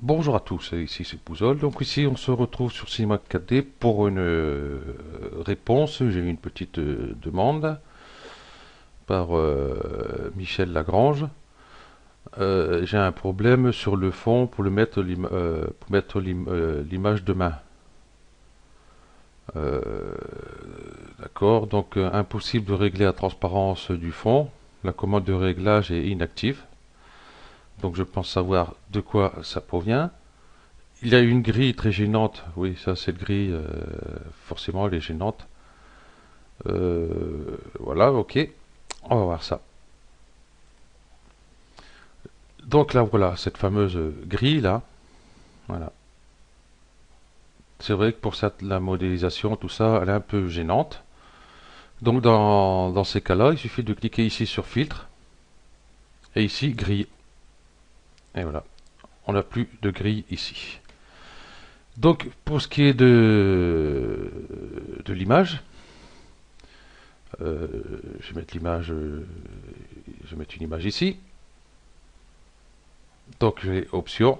Bonjour à tous, ici c'est Pouzol. Donc ici on se retrouve sur Cinema 4D pour une réponse. J'ai eu une petite demande par Michel Lagrange. J'ai un problème sur le fond pour mettre l'image de main. Euh, d'accord, donc impossible de régler la transparence du fond. La commande de réglage est inactive. Donc je pense savoir de quoi ça provient. Il y a une grille très gênante. Oui, ça, cette grille, forcément, elle est gênante. Voilà, ok. On va voir ça. Donc là, voilà, cette fameuse grille là. Voilà. C'est vrai que pour la modélisation, tout ça, elle est un peu gênante. Donc dans ces cas-là, il suffit de cliquer ici sur filtre et ici grille. Et voilà, on n'a plus de grille ici. Donc pour ce qui est de l'image, je vais mettre l'image, je vais mettre une image ici. Donc j'ai option,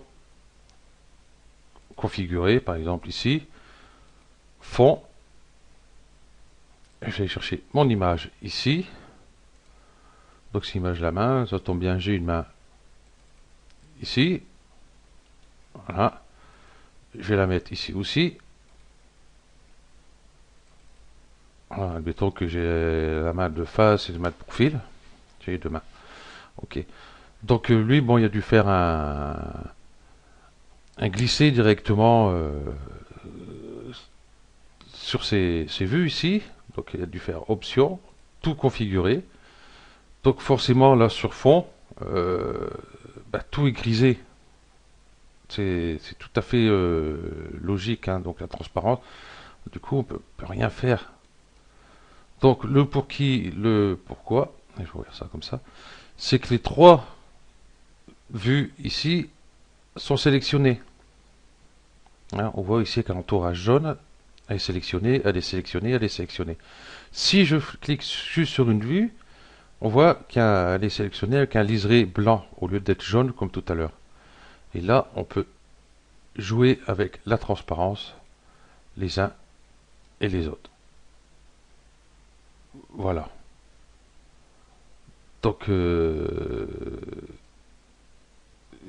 configurer par exemple ici, fond, je vais chercher mon image ici. Donc c'est image la main, ça tombe bien, j'ai une main ici. Voilà, je vais la mettre ici aussi. Voilà, admettons que j'ai la main de face et la main de profil. J'ai deux mains. Ok. Donc lui, bon, il a dû faire un glisser directement sur ses vues ici. Donc il a dû faire option, tout configurer. Donc forcément là sur fond, euh, tout est grisé. C'est tout à fait logique, hein, donc la transparence. Du coup, on peut rien faire. Donc le pour qui, le pourquoi, et je vais regarder ça comme ça, c'est que les trois vues ici sont sélectionnées. Hein, on voit ici qu'un entourage jaune, elle est sélectionnée, elle est sélectionnée, elle est sélectionnée. Si je clique juste sur une vue, on voit qu'elle est sélectionnée avec un liseré blanc au lieu d'être jaune comme tout à l'heure. Et là, on peut jouer avec la transparence les uns et les autres. Voilà. Donc,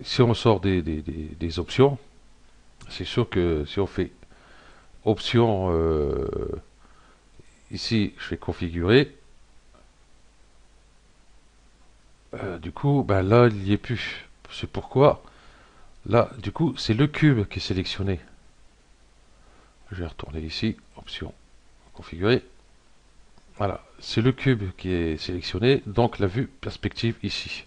si on sort des options, c'est sûr que si on fait option, ici, je vais configurer. Du coup, ben là, il n'y est plus. C'est pourquoi, là, du coup, c'est le cube qui est sélectionné. Je vais retourner ici, option, configurer. Voilà, c'est le cube qui est sélectionné, donc la vue perspective ici.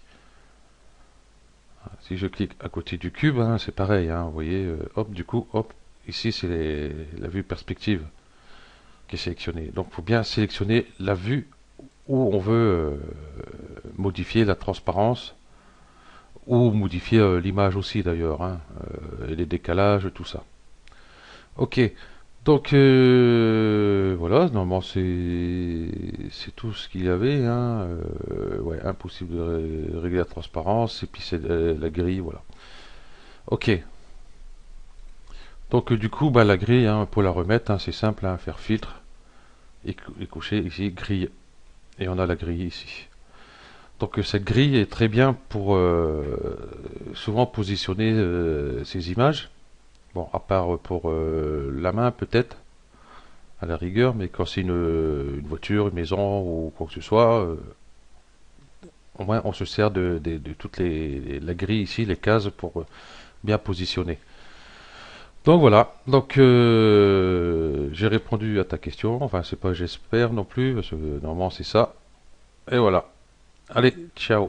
Si je clique à côté du cube, hein, c'est pareil, hein, vous voyez, hop, du coup, hop, ici c'est la vue perspective qui est sélectionnée. Donc il faut bien sélectionner la vue où on veut modifier la transparence ou modifier l'image aussi d'ailleurs, hein, et les décalages, tout ça. Ok, donc voilà, normalement c'est tout ce qu'il y avait, hein, ouais, impossible de régler la transparence et puis c'est la grille, voilà. Ok, donc du coup la grille, hein, pour la remettre, hein, c'est simple, hein, faire filtre et coucher ici grille et on a la grille ici. Donc cette grille est très bien pour souvent positionner ces images. Bon, à part pour la main peut-être, à la rigueur, mais quand c'est une voiture, une maison ou quoi que ce soit, au moins on se sert de toutes la grille ici, les cases pour bien positionner. Donc voilà, donc j'ai répondu à ta question, enfin c'est pas j'espère non plus, parce que normalement c'est ça. Et voilà. Allez, ciao.